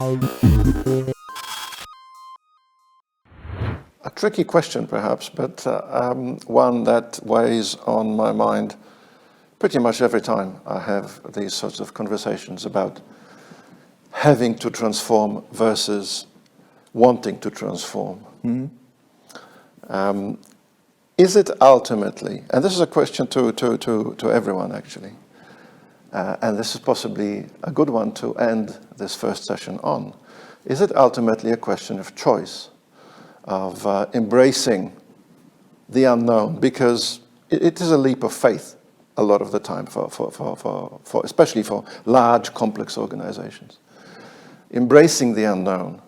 A tricky question, perhaps, but one that weighs on my mind pretty much every time I have these sorts of conversations about having to transform versus wanting to transform. Mm-hmm. Is it ultimately, and this is a question to everyone actually, and this is possibly a good one to end this first session on, is it ultimately a question of choice, of embracing the unknown, because it is a leap of faith a lot of the time, for especially for large, complex organizations. Embracing the unknown,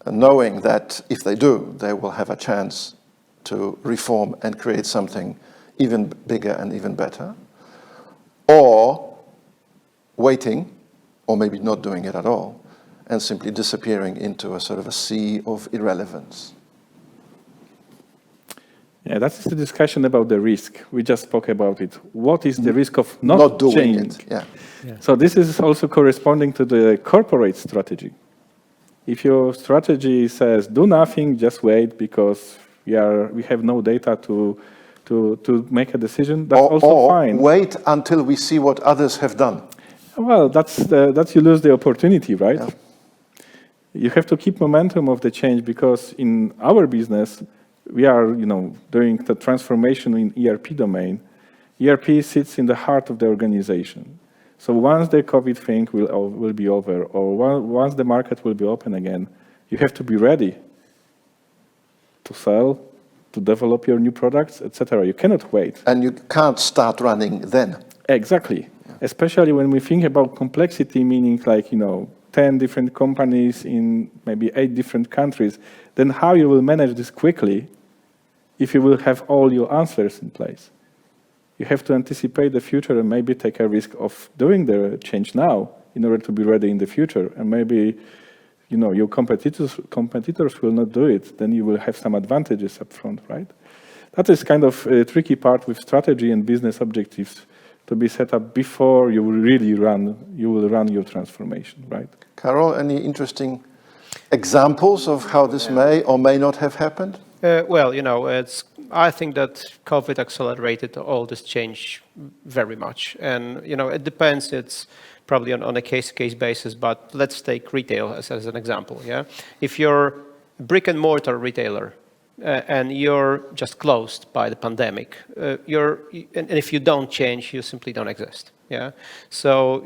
and knowing that if they do, they will have a chance to reform and create something even bigger and even better, or waiting, or maybe not doing it at all, and simply disappearing into a sort of a sea of irrelevance. Yeah, that's the discussion about the risk. We just spoke about it. What is the risk of not doing change? it? Yeah. Yeah. So this is also corresponding to the corporate strategy. If your strategy says do nothing, just wait because we have no data to make a decision, that's also fine. Or wait until we see what others have done. Well, that's you lose the opportunity, right? Yeah. You have to keep momentum of the change because in our business, we are, doing the transformation in ERP domain. ERP sits in the heart of the organization. So once the COVID thing will be over, or once the market will be open again, you have to be ready to sell, to develop your new products, etc. You cannot wait. And you can't start running then. Exactly. Yeah. Especially when we think about complexity, meaning like, 10 different companies in maybe 8 different countries, then how you will manage this quickly if you will have all your answers in place? You have to anticipate the future and maybe take a risk of doing the change now in order to be ready in the future. And maybe, your competitors will not do it. Then you will have some advantages up front, right? That is kind of a tricky part with strategy and business objectives to be set up before you will really run your transformation, right? Karol, any interesting examples of how this may or may not have happened? Well, I think that COVID accelerated all this change very much. And, it depends. It's probably on a case-to-case basis, but let's take retail as an example, yeah? If you're a brick-and-mortar retailer and you're just closed by the pandemic, and if you don't change, you simply don't exist, yeah? So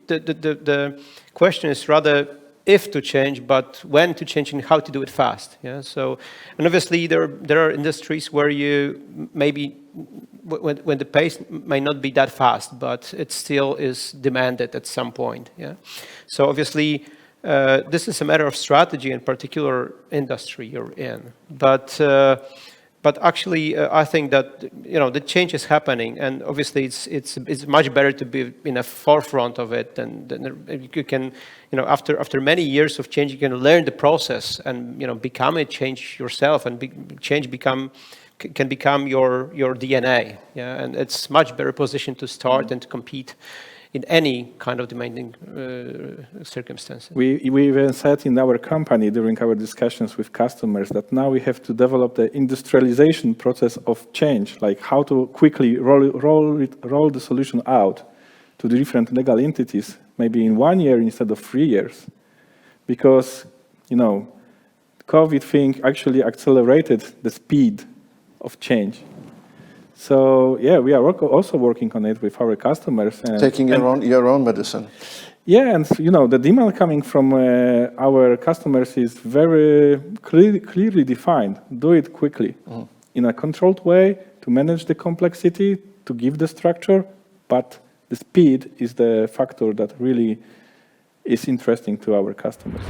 the question is rather if to change, but when to change and how to do it fast. Yeah. So, and obviously there are industries where you maybe when the pace may not be that fast, but it still is demanded at some point. Yeah. So obviously this is a matter of strategy in particular industry you're in, but actually, I think that the change is happening, and obviously it's much better to be in the forefront of it. And you can, after many years of change, you can learn the process and become a change yourself, and change can become your DNA. Yeah, and it's much better position to start and to compete in any kind of demanding circumstances. We even said in our company during our discussions with customers that now we have to develop the industrialization process of change, like how to quickly roll the solution out to the different legal entities, maybe in 1 year instead of 3 years. Because, COVID thing actually accelerated the speed of change. So yeah, we are also working on it with our customers. Taking your own medicine. Yeah, and the demand coming from our customers is very clearly defined. Do it quickly, in a controlled way, to manage the complexity, to give the structure, but the speed is the factor that really is interesting to our customers.